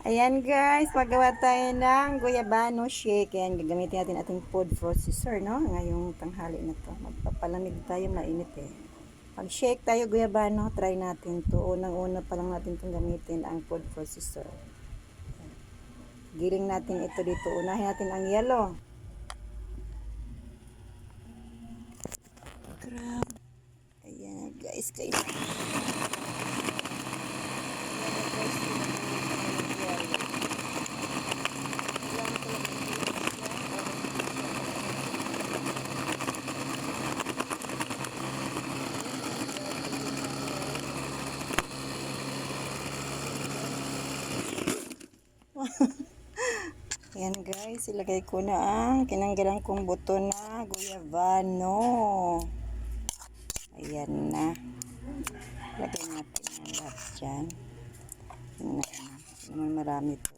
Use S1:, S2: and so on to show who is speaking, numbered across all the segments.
S1: Ayan guys, magawa tayo ng guyabano shake. Ayan, gagamitin natin ating food processor, no? Ngayong tanghali na to. Magpapalamig tayo, mainit eh. Pag shake tayo guyabano, try natin to. Unang-una pa lang natin itong gamitin ang food processor. Giling natin ito dito. Unahin natin ang yellow. Grab. Ayan guys, Ayan guys, ilagay ko na ang kinanggalan kong buto na guyabano. Ayan na. Lagay natin ang lahat dyan. Naman marami to.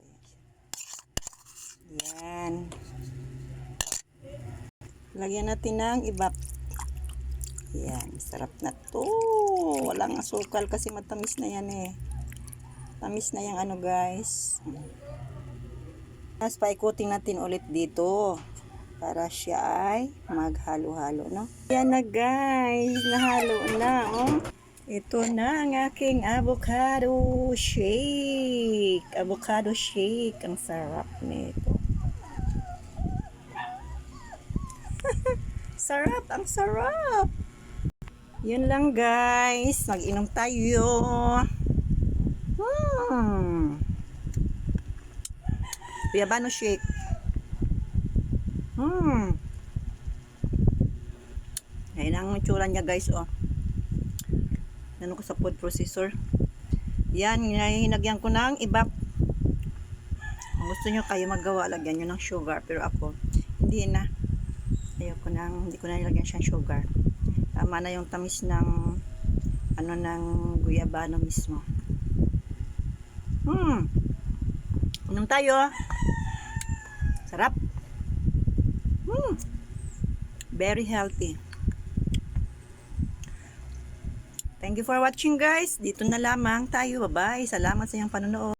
S1: Ayan. Lagyan natin ng ibap. Ayan, sarap na to. Walang asukal kasi matamis na yan eh. Tamis na yung ano guys. Tapos paikutin natin ulit dito para siya ay maghalo-halo, no? Yan na guys, nahalo na, oh. Ito na ang aking avocado shake. Avocado shake, ang sarap nito. Sarap, ang sarap. Yun lang guys, mag-inom tayo. Guyabano shake. Ayan ang itsura niya guys, oh. Ano ko sa food processor. Yan, hinagyan ko ng ibap. Kung gusto nyo kayo magawa, lagyan nyo ng sugar. Pero ako, hindi na. Hindi ko na nilagyan siyang sugar. Tama na yung tamis ng ano ng guyabano mismo. Inom tayo. Sarap. Very healthy. Thank you for watching guys. Dito na lamang tayo. Bye-bye. Salamat sa iyong panonood.